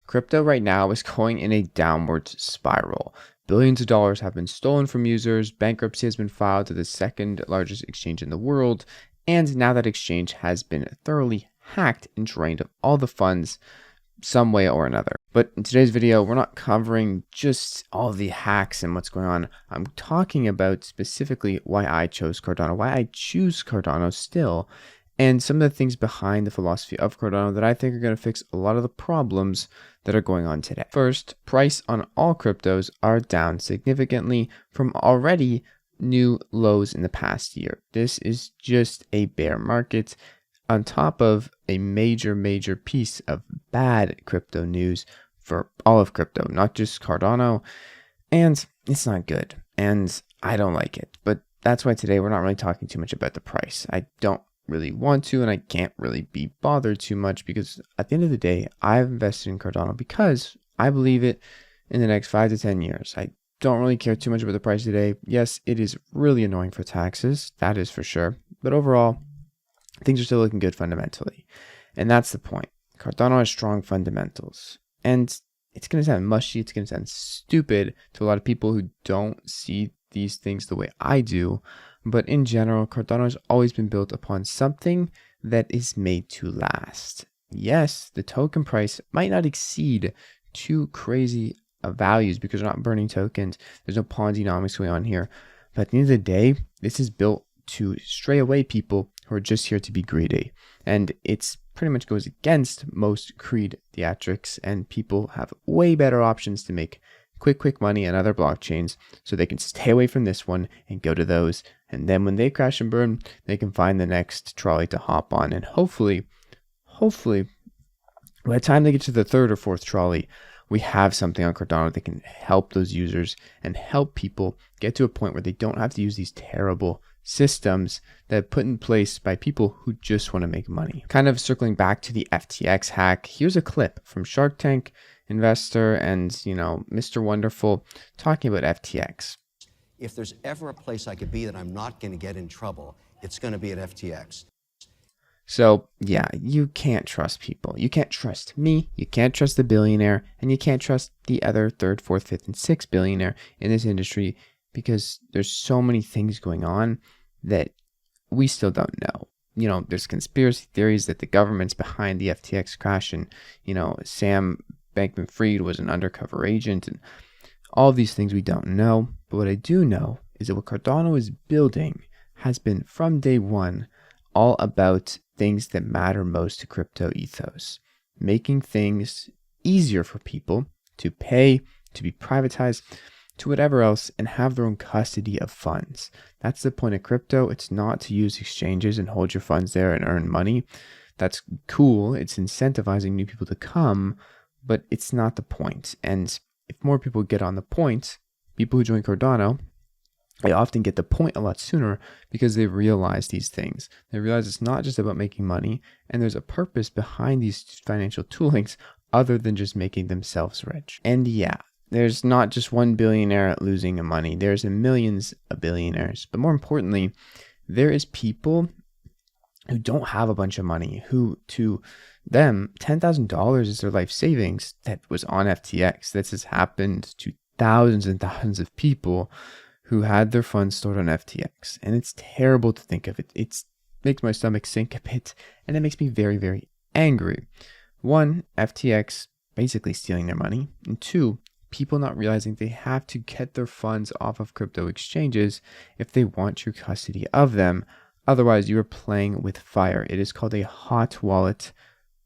Crypto right now is going in a downward spiral. Billions of dollars have been stolen from users, bankruptcy has been filed to the second largest exchange in the world, and now that exchange has been thoroughly hacked and drained of all the funds some way or another. But in today's video, we're not covering just all the hacks and what's going on. I'm talking about specifically why I chose Cardano, why I choose Cardano still, and some of the things behind the philosophy of Cardano that I think are going to fix a lot of the problems that are going on today. First, price on all cryptos are down significantly from already new lows in the past year. This is just a bear market on top of a major piece of bad crypto news for all of crypto, not just Cardano, and it's not good, and I don't like it. But that's why today we're not really talking too much about the price. I don't really want to, and I can't really be bothered too much because at the end of the day, I've invested in Cardano because I believe it in the next 5 to 10 years. I don't really care too much about the price today. Yes, it is really annoying for taxes, that is for sure, but overall, things are still looking good fundamentally. And that's the point. Cardano has strong fundamentals. And it's going to sound mushy, it's going to sound stupid to a lot of people who don't see these things the way I do. But in general, Cardano has always been built upon something that is made to last. Yes, the token price might not exceed too crazy values because they're not burning tokens. There's no Ponzi-nomics going on here. But at the end of the day, this is built to stray away people who are just here to be greedy. And it's pretty much goes against most greed theatrics, and people have way better options to make quick money on other blockchains, so they can stay away from this one and go to those. And then when they crash and burn, they can find the next trolley to hop on. And hopefully, by the time they get to the third or fourth trolley, we have something on Cardano that can help those users and help people get to a point where they don't have to use these terrible systems that are put in place by people who just want to make money. Kind of circling back to the FTX hack, here's a clip from Shark Tank investor and, Mr. Wonderful talking about FTX. If there's ever a place I could be that I'm not going to get in trouble, it's going to be at FTX. So yeah, you can't trust people. You can't trust me, you can't trust the billionaire, and you can't trust the other third, fourth, fifth, and sixth billionaire in this industry because there's so many things going on that we still don't know. There's conspiracy theories that the government's behind the FTX crash and, Sam Bankman-Fried was an undercover agent and all these things we don't know. But what I do know is that what Cardano is building has been from day one all about things that matter most to crypto ethos, making things easier for people to pay, to be privatized, to whatever else, and have their own custody of funds. That's the point of crypto. It's not to use exchanges and hold your funds there and earn money. That's cool. It's incentivizing new people to come, but it's not the point. And if more people get on the point, people who join Cardano, they often get the point a lot sooner because they realize these things. They realize it's not just about making money, and there's a purpose behind these financial toolings other than just making themselves rich. And yeah, there's not just one billionaire losing money. There's millions of billionaires. But more importantly, there is people who don't have a bunch of money, who to them, $10,000 is their life savings that was on FTX. This has happened to thousands and thousands of people who had their funds stored on FTX. And it's terrible to think of it. It makes my stomach sink a bit, and it makes me very angry. One, FTX basically stealing their money. And two, people not realizing they have to get their funds off of crypto exchanges if they want your custody of them. Otherwise, you are playing with fire. It is called a hot wallet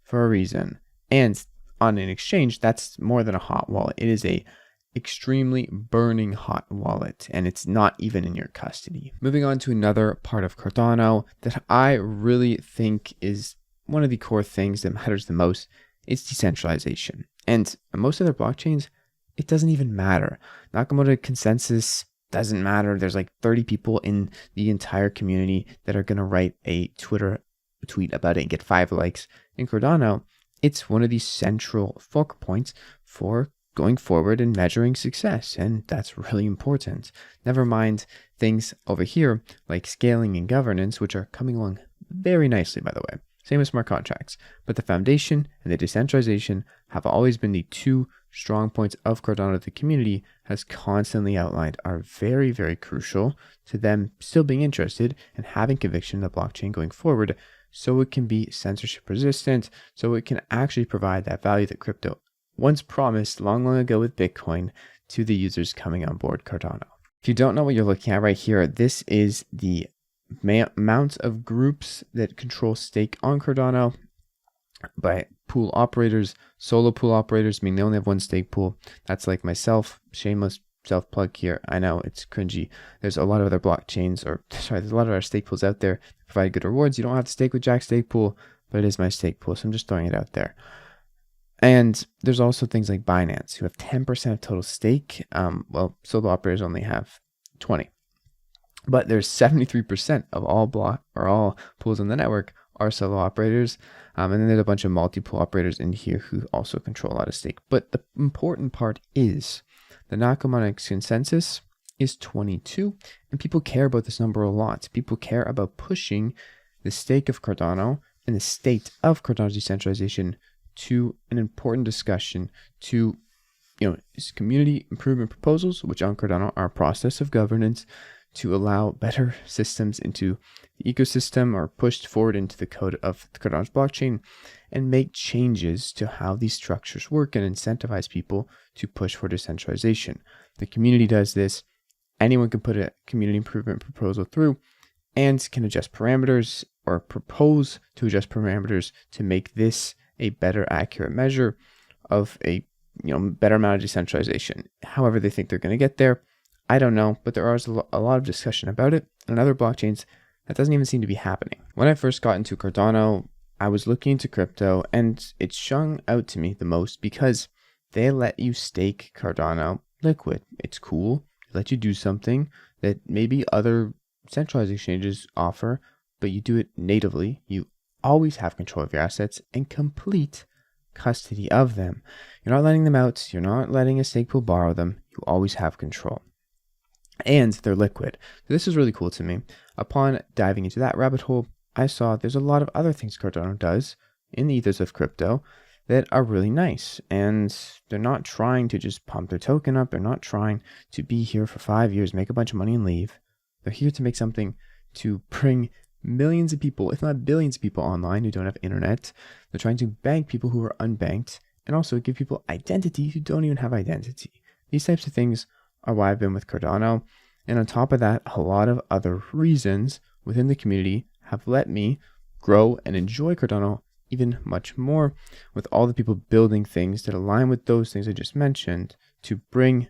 for a reason. And on an exchange, that's more than a hot wallet. It is a extremely burning hot wallet, and it's not even in your custody. Moving on to another part of Cardano that I really think is one of the core things that matters the most is decentralization. And on most other blockchains, it doesn't even matter. Nakamoto consensus doesn't matter. There's like 30 people in the entire community that are going to write a Twitter tweet about it and get 5 likes. In Cardano, it's one of the central focal points for going forward and measuring success, and that's really important. Never mind things over here like scaling and governance, which are coming along very nicely, by the way. Same with smart contracts. But the foundation and the decentralization have always been the two strong points of Cardano that the community has constantly outlined are very, very crucial to them still being interested and having conviction in the blockchain going forward, so it can be censorship resistant, so it can actually provide that value that crypto once promised long, long ago with Bitcoin to the users coming on board Cardano. If you don't know what you're looking at right here, this is the amount of groups that control stake on Cardano by pool operators. Solo pool operators mean they only have one stake pool. That's like myself, shameless self plug here. I know it's cringy. There's a lot of other blockchains, there's a lot of other stake pools out there that provide good rewards. You don't have to stake with Jack's stake pool, but it is my stake pool, so I'm just throwing it out there. And there's also things like Binance, who have 10% of total stake. Well, solo operators only have 20. But there's 73% of all pools on the network are solo operators. And then there's a bunch of multi-pool operators in here who also control a lot of stake. But the important part is the Nakamoto consensus is 22. And people care about this number a lot. People care about pushing the stake of Cardano and the state of Cardano's decentralization to an important discussion, to community improvement proposals, which on Cardano are a process of governance to allow better systems into the ecosystem or pushed forward into the code of Cardano's blockchain, and make changes to how these structures work and incentivize people to push for decentralization. The community does this. Anyone can put a community improvement proposal through and can adjust parameters or propose to adjust parameters to make this a better accurate measure of a better amount of decentralization. However they think they're going to get there, I don't know, but there is a lot of discussion about it. And other blockchains, that doesn't even seem to be happening. When I first got into Cardano, I was looking into crypto, and it shone out to me the most because they let you stake Cardano liquid. It's cool. They let you do something that maybe other centralized exchanges offer, but you do it natively. You always have control of your assets and complete custody of them. You're not letting them out. You're not letting a stake pool borrow them. You always have control. And they're liquid. So this is really cool to me. Upon diving into that rabbit hole, I saw there's a lot of other things Cardano does in the ethos of crypto that are really nice. And they're not trying to just pump their token up. They're not trying to be here for 5 years, make a bunch of money and leave. They're here to make something to bring millions of people, if not billions of people online who don't have internet. They're trying to bank people who are unbanked and also give people identity who don't even have identity. These types of things are why I've been with Cardano. And on top of that, a lot of other reasons within the community have let me grow and enjoy Cardano even much more, with all the people building things that align with those things I just mentioned to bring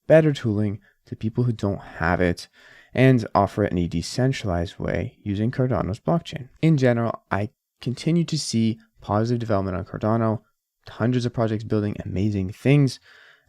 better tooling to people who don't have it and offer it in a decentralized way using Cardano's blockchain. In general, I continue to see positive development on Cardano, hundreds of projects building amazing things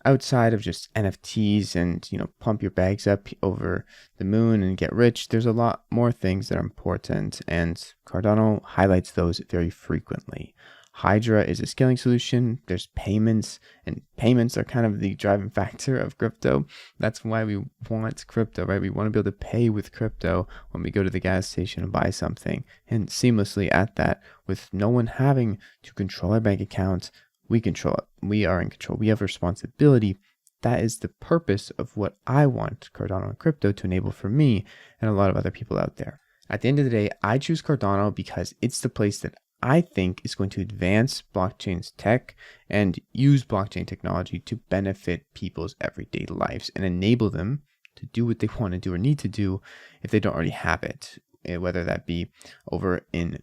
outside of just NFTs and, pump your bags up over the moon and get rich. There's a lot more things that are important, and Cardano highlights those very frequently. Hydra is a scaling solution. There's payments, and payments are kind of the driving factor of crypto. That's why we want crypto, right? We want to be able to pay with crypto when we go to the gas station and buy something, and seamlessly at that, with no one having to control our bank account. We control it. We are in control. We have responsibility. That is the purpose of what I want Cardano and crypto to enable for me and a lot of other people out there. At the end of the day, I choose Cardano because it's the place that I think is going to advance blockchain's tech and use blockchain technology to benefit people's everyday lives and enable them to do what they want to do or need to do if they don't already have it, whether that be over in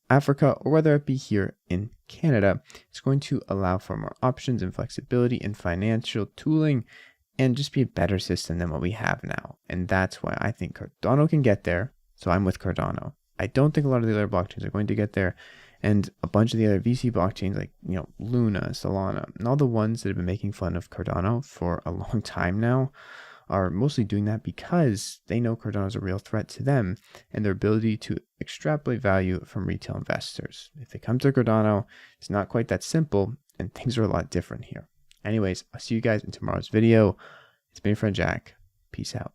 Africa, or whether it be here in Canada. It's going to allow for more options and flexibility and financial tooling and just be a better system than what we have now. And that's why I think Cardano can get there. So I'm with Cardano. I don't think a lot of the other blockchains are going to get there. And a bunch of the other VC blockchains like, Luna, Solana, and all the ones that have been making fun of Cardano for a long time now are mostly doing that because they know Cardano is a real threat to them and their ability to extrapolate value from retail investors. If they come to Cardano, it's not quite that simple, and things are a lot different here. Anyways, I'll see you guys in tomorrow's video. It's been your friend Jack. Peace out.